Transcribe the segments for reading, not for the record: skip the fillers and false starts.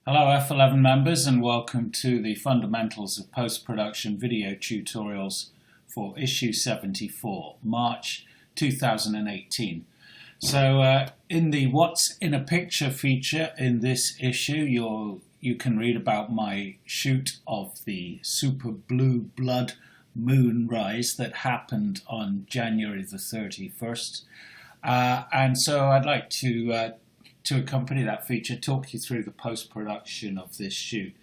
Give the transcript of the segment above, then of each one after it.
Hello F11 members and welcome to the Fundamentals of Post-Production video tutorials for issue 74, March 2018. So in the What's in a Picture feature in this issue, you can read about my shoot of the super blue blood moonrise that happened on January the 31st. And so I'd like to accompany that feature, talk you through the post-production of this shoot.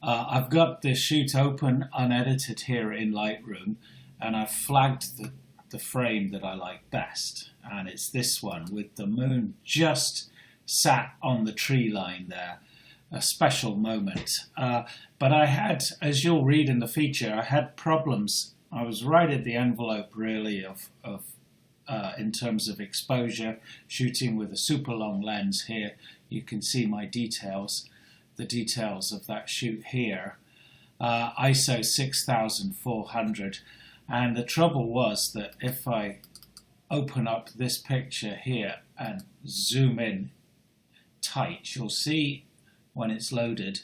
I've got the shoot open, unedited here in Lightroom, and I've flagged the frame that I like best. And it's this one with the moon just sat on the tree line there. A special moment. But I had, as you'll read in the feature, I had problems. I was right at the envelope really of in terms of exposure, shooting with a super long lens here. You can see my details, the details of that shoot here. ISO 6400, and the trouble was that if I open up this picture here and zoom in tight, you'll see when it's loaded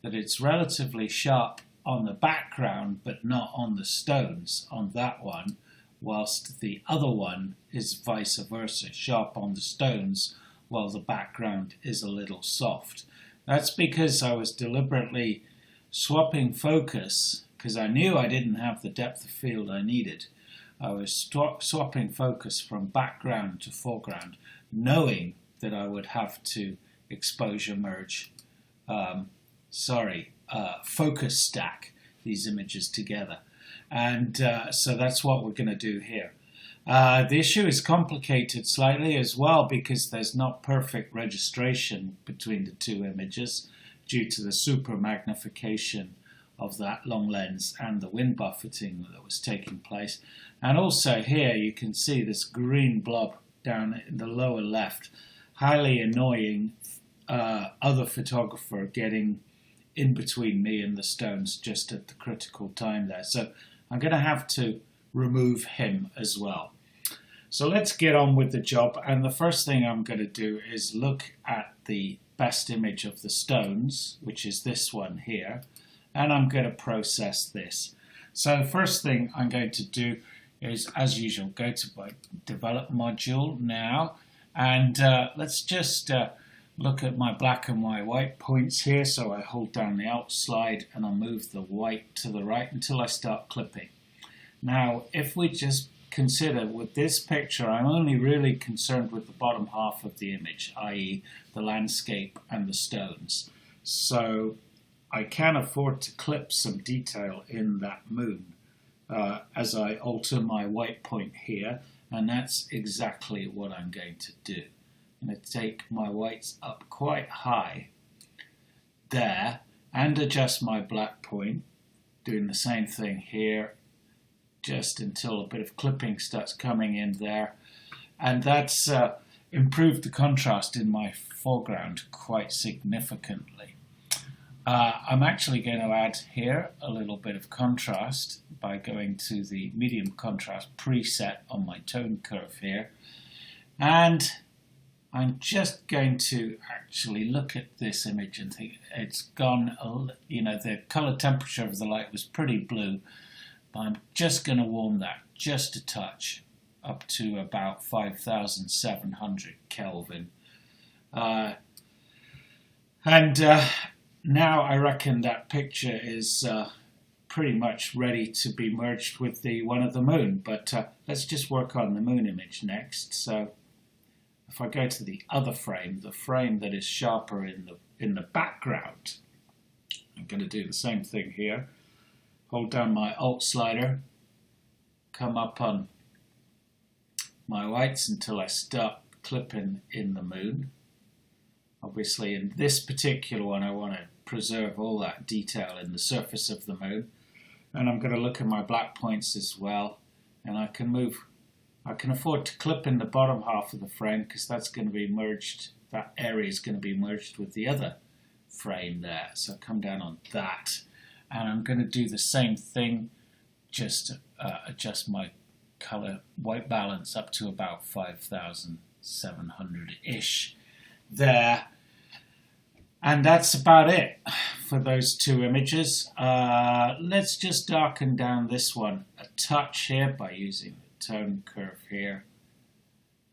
that it's relatively sharp on the background but not on the stones on that one, whilst the other one is vice versa, sharp on the stones while the background is a little soft. That's because I was deliberately swapping focus because I knew I didn't have the depth of field I needed. I was swapping focus from background to foreground, knowing that I would have to exposure merge, focus stack these images together. And so that's what we're going to do here. The issue is complicated slightly as well because there's not perfect registration between the two images due to the super magnification of that long lens and the wind buffeting that was taking place. And also here you can see this green blob down in the lower left, highly annoying other photographer getting in between me and the stones just at the critical time there. So I'm going to have to remove him as well. So let's get on with the job, and the first thing I'm going to do is look at the best image of the stones, which is this one here, and I'm going to process this. So the first thing I'm going to do is, as usual, go to my develop module now, and let's just look at my black and my white points here. So I hold down the Alt slide and I'll move the white to the right until I start clipping. Now, if we just consider with this picture, I'm only really concerned with the bottom half of the image, i.e. the landscape and the stones. So I can afford to clip some detail in that moon as I alter my white point here, and that's exactly what I'm going to do. I'm going to take my whites up quite high there and adjust my black point, doing the same thing here, just until a bit of clipping starts coming in there. And that's improved the contrast in my foreground quite significantly. I'm actually going to add here a little bit of contrast by going to the medium contrast preset on my tone curve here. And I'm just going to actually look at this image and think it's gone, the color temperature of the light was pretty blue, but I'm just going to warm that just a touch up to about 5,700 Kelvin. Now I reckon that picture is pretty much ready to be merged with the one of the moon, but let's just work on the moon image next. So if I go to the other frame, the frame that is sharper in the background, I'm going to do the same thing here. Hold down my Alt slider, come up on my whites until I start clipping in the moon. Obviously in this particular one I want to preserve all that detail in the surface of the moon, and I'm going to look at my black points as well, and I can afford to clip in the bottom half of the frame because that's going to be merged, that area is going to be merged with the other frame there. So come down on that, and I'm going to do the same thing, just adjust my color white balance up to about 5,700-ish there. And that's about it for those two images. Let's just darken down this one a touch here by using the tone curve here.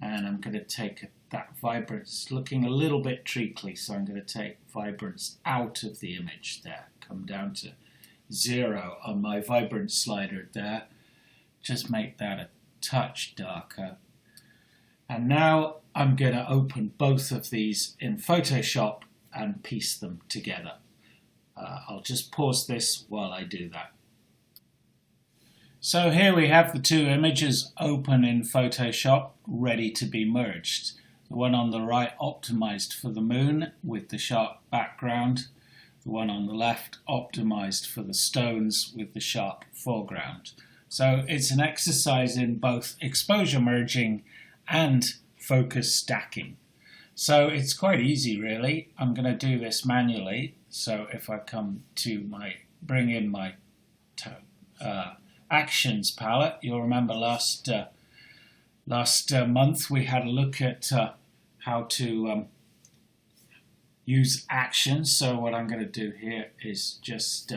And I'm going to take that vibrance, looking a little bit treacly, so I'm going to take vibrance out of the image there. Come down to 0 on my vibrance slider there. Just make that a touch darker. And now I'm going to open both of these in Photoshop and piece them together. I'll just pause this while I do that. So here we have the two images open in Photoshop, ready to be merged. The one on the right optimized for the moon with the sharp background. The one on the left optimized for the stones with the sharp foreground. So it's an exercise in both exposure merging and focus stacking. So it's quite easy really. I'm going to do this manually. So if I come to bring in my actions palette, you'll remember last month we had a look at how to use actions. So what I'm going to do here is just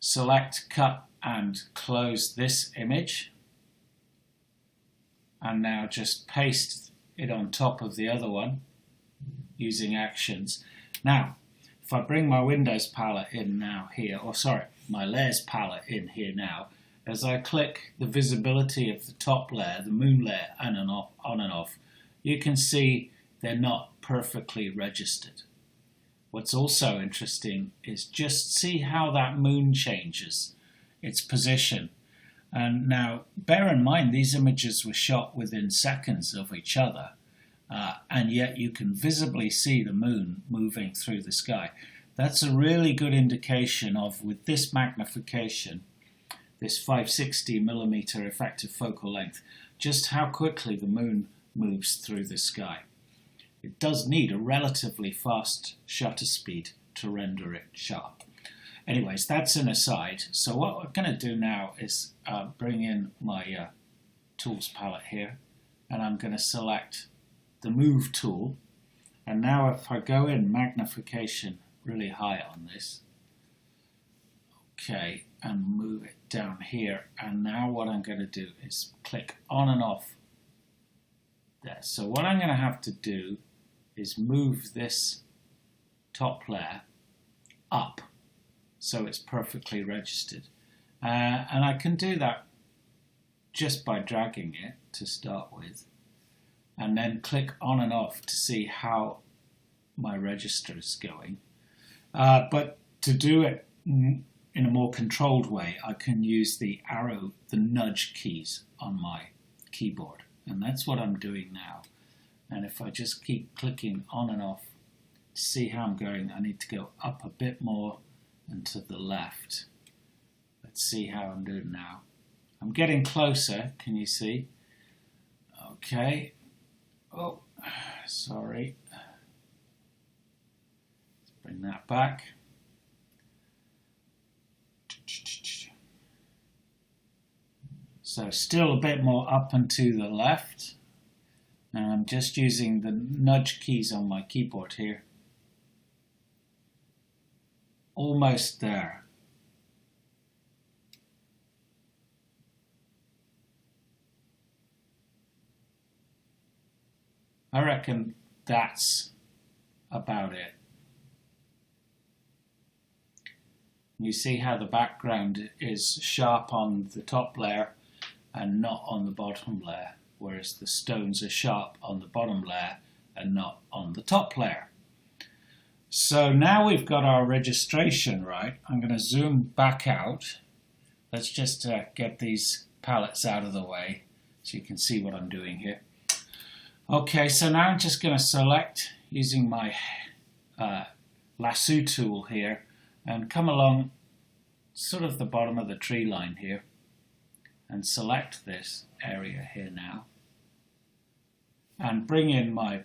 select, cut and close this image, and now just paste it on top of the other one using actions. Now if I bring my Windows palette in now here, or sorry, my layers palette in here now, as I click the visibility of the top layer, the moon layer, on and off, you can see they're not perfectly registered. What's also interesting is just see how that moon changes its position. And now bear in mind these images were shot within seconds of each other, and yet you can visibly see the moon moving through the sky. That's a really good indication of, with this magnification, this 560mm effective focal length, just how quickly the moon moves through the sky. It does need a relatively fast shutter speed to render it sharp. Anyways, that's an aside. So what we're going to do now is bring in my tools palette here, and I'm going to select the move tool. And now if I go in magnification really high on this, okay, and move it down here, and now what I'm going to do is click on and off there. So what I'm going to have to do is move this top layer up so it's perfectly registered, and I can do that just by dragging it to start with, and then click on and off to see how my register is going. But to do it in a more controlled way, I can use the arrow, the nudge keys on my keyboard, and that's what I'm doing now. And if I just keep clicking on and off to see how I'm going, I need to go up a bit more and to the left. Let's see how I'm doing now. I'm getting closer, can you see? Okay. Oh, sorry. Let's bring that back. So still a bit more up and to the left. And I'm just using the nudge keys on my keyboard here. Almost there. I reckon that's about it. You see how the background is sharp on the top layer and not on the bottom layer, whereas the stones are sharp on the bottom layer and not on the top layer. So now we've got our registration right. I'm going to zoom back out. Let's just get these palettes out of the way so you can see what I'm doing here. Okay, so now I'm just going to select, using my lasso tool here, and come along sort of the bottom of the tree line here and select this area here now and bring in my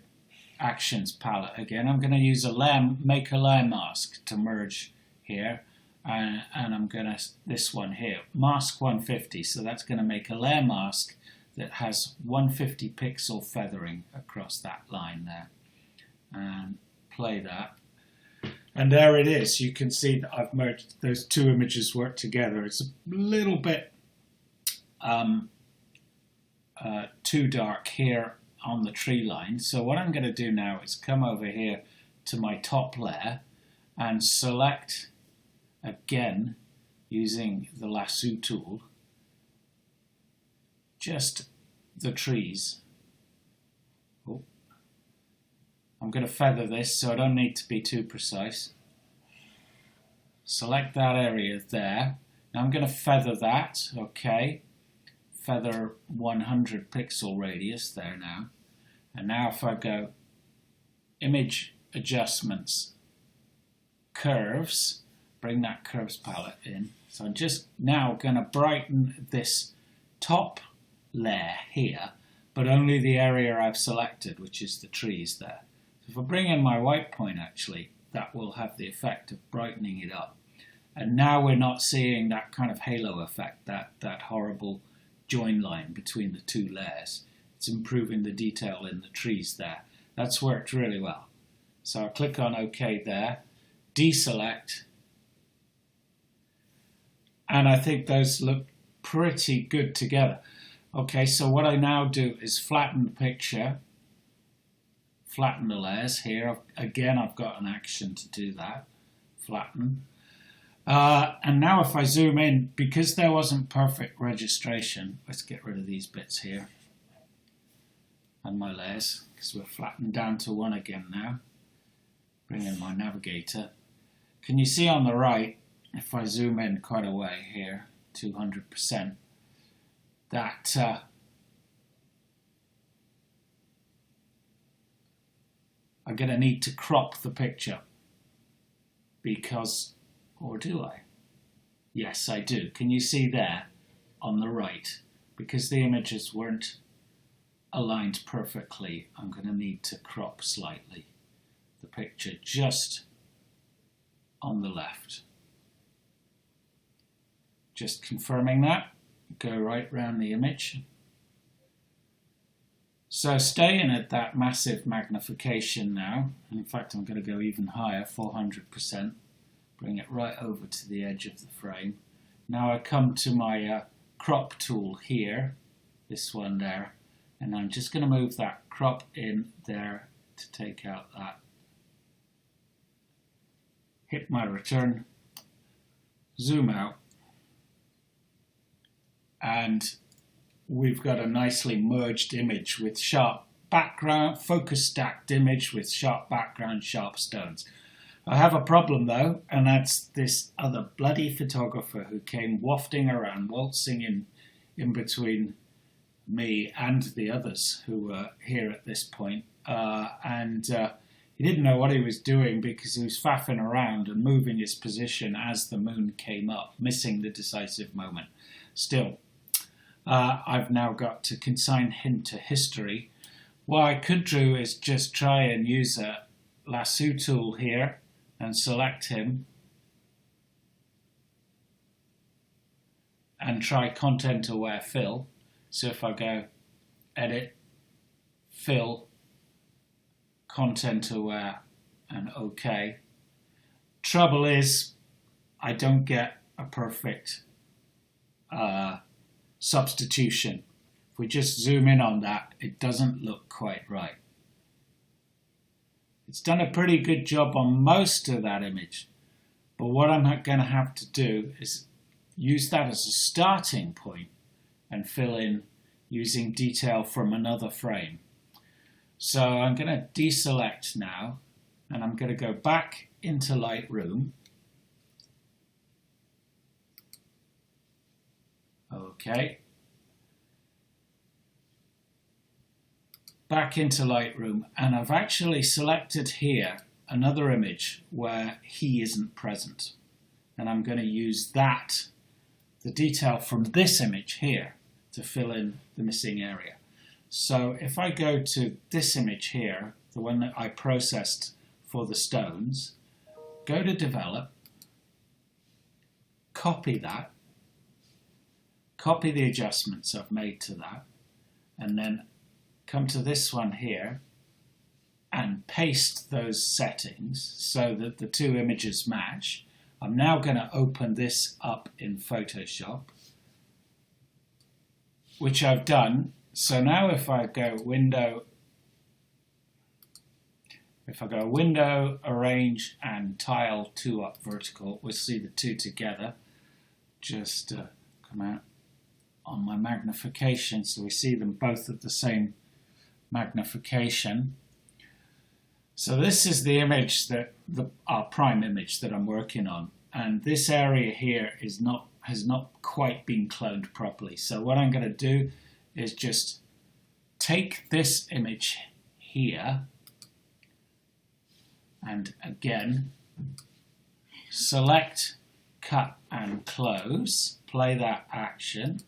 actions palette again. I'm going to use a layer, make a layer mask to merge here, and I'm going to, this one here, mask 150, so that's going to make a layer mask that has 150 pixel feathering across that line there. And play that. And there it is. You can see that I've merged those two images work together. It's a little bit too dark here on the tree line. So what I'm going to do now is come over here to my top layer and select again using the lasso tool just the trees. Oh. I'm going to feather this so I don't need to be too precise. Select that area there. Now I'm going to feather that, okay. Feather 100 pixel radius there now. And now if I go image adjustments, curves, bring that curves palette in. So I'm just now going to brighten this top layer here, but only the area I've selected, which is the trees there. So if I bring in my white point, actually, that will have the effect of brightening it up. And now we're not seeing that kind of halo effect, that horrible join line between the two layers. It's improving the detail in the trees there. That's worked really well. So I'll click on OK there, deselect, and I think those look pretty good together. Okay, so what I now do is flatten the picture, flatten the layers here. Again, I've got an action to do that, flatten. And now if I zoom in, because there wasn't perfect registration, let's get rid of these bits here and my layers, because we're flattened down to 1 again now. Bring in my navigator. Can you see on the right, if I zoom in quite a way here, 200%, that I'm going to need to crop the picture because, or do I? Yes, I do. Can you see there on the right? Because the images weren't aligned perfectly, I'm going to need to crop slightly the picture just on the left. Just confirming that. Go right round the image. So staying at that massive magnification now, in fact I'm going to go even higher, 400%, bring it right over to the edge of the frame. Now I come to my crop tool here, this one there, and I'm just going to move that crop in there to take out that. Hit my return, zoom out, and we've got a nicely merged image with sharp background, focus stacked image with sharp background, sharp stones. I have a problem though, and that's this other bloody photographer who came wafting around, waltzing in between me and the others who were here at this point. He didn't know what he was doing because he was faffing around and moving his position as the moon came up, missing the decisive moment. Still, I've now got to consign him to history. What I could do is just try and use a lasso tool here and select him and try content aware fill. So if I go edit, fill, content aware and OK. Trouble is I don't get a perfect substitution. If we just zoom in on that, it doesn't look quite right. It's done a pretty good job on most of that image, but what I'm going to have to do is use that as a starting point and fill in using detail from another frame. So I'm going to deselect now, and I'm going to go back into Lightroom. Okay. Back into Lightroom, and I've actually selected here another image where he isn't present. And I'm going to use that, the detail from this image here, to fill in the missing area. So if I go to this image here, the one that I processed for the stones, go to develop, copy that, copy the adjustments I've made to that, and then come to this one here and paste those settings so that the two images match. I'm now going to open this up in Photoshop, which I've done. So now if I go Window, Arrange, and Tile 2 up vertical, we'll see the two together. Just come out on my magnification so we see them both at the same magnification. So this is the image that our prime image that I'm working on, and this area here has not quite been cloned properly. So what I'm going to do is just take this image here and again select, cut and close, play that action,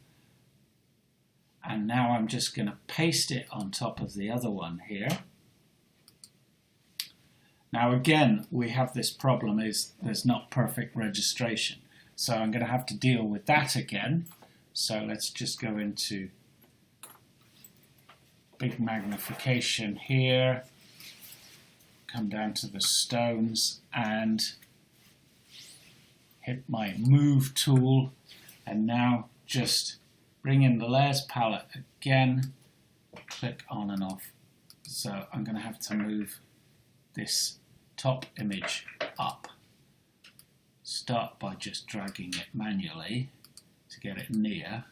and now I'm just going to paste it on top of the other one here. Now again, we have this problem is there's not perfect registration. So I'm going to have to deal with that again. So let's just go into big magnification here, come down to the stones and hit my move tool, and now just bring in the layers palette again, click on and off. So I'm going to have to move this top image up. Start by just dragging it manually to get it near.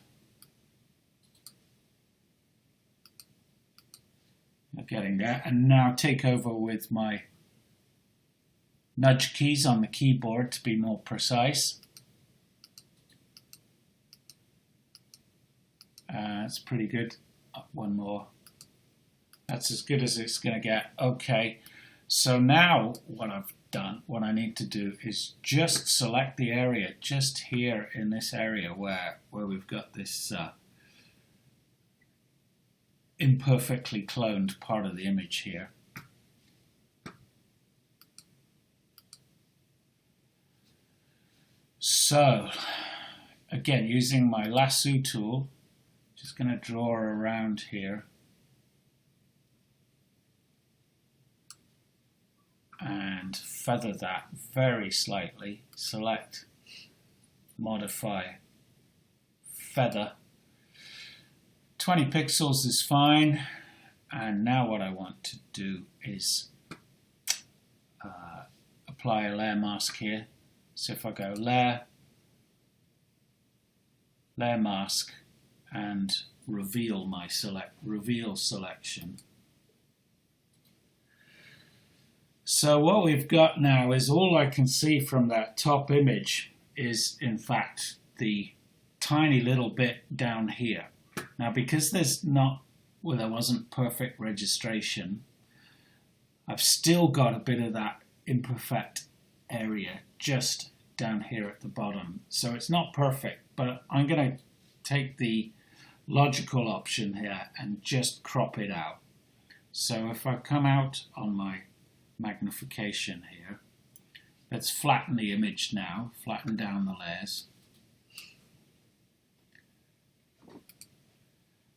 I'm getting there, and now take over with my nudge keys on the keyboard to be more precise. That's pretty good. One more. That's as good as it's going to get. Okay. So now what I've done, what I need to do is just select the area just here in this area where we've got this imperfectly cloned part of the image here. So again, using my lasso tool, just going to draw around here and feather that very slightly. Select, modify, feather. 20 pixels is fine. And now what I want to do is apply a layer mask here. So if I go layer, layer mask, and reveal my reveal selection. So what we've got now is all I can see from that top image is in fact the tiny little bit down here. Now because there wasn't perfect registration, I've still got a bit of that imperfect area just down here at the bottom. So it's not perfect, but I'm going to take the logical option here and just crop it out. So if I come out on my magnification here, let's flatten the image now, flatten down the layers.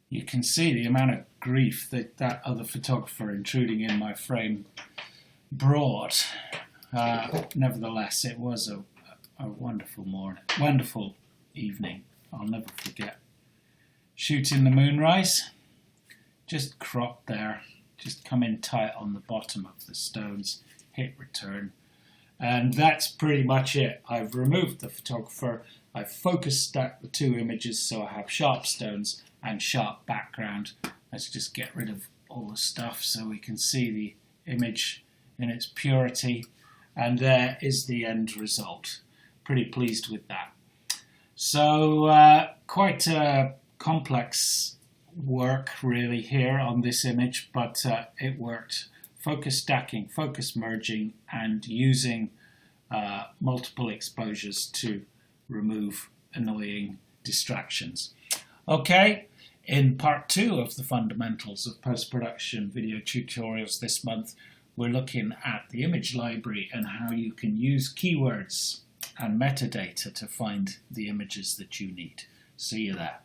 You can see the amount of grief that that other photographer intruding in my frame brought. Nevertheless, it was a wonderful morning, wonderful evening. I'll never forget. Shooting the moonrise, just crop there, just come in tight on the bottom of the stones, hit return, and that's pretty much it. I've removed the photographer, I've focus stacked the two images so I have sharp stones and sharp background. Let's just get rid of all the stuff so we can see the image in its purity, and there is the end result. Pretty pleased with that. So quite a complex work really here on this image, but it worked. Focus stacking, focus merging, and using multiple exposures to remove annoying distractions. Okay, in part 2 of the fundamentals of post-production video tutorials this month, we're looking at the image library and how you can use keywords and metadata to find the images that you need. See you there.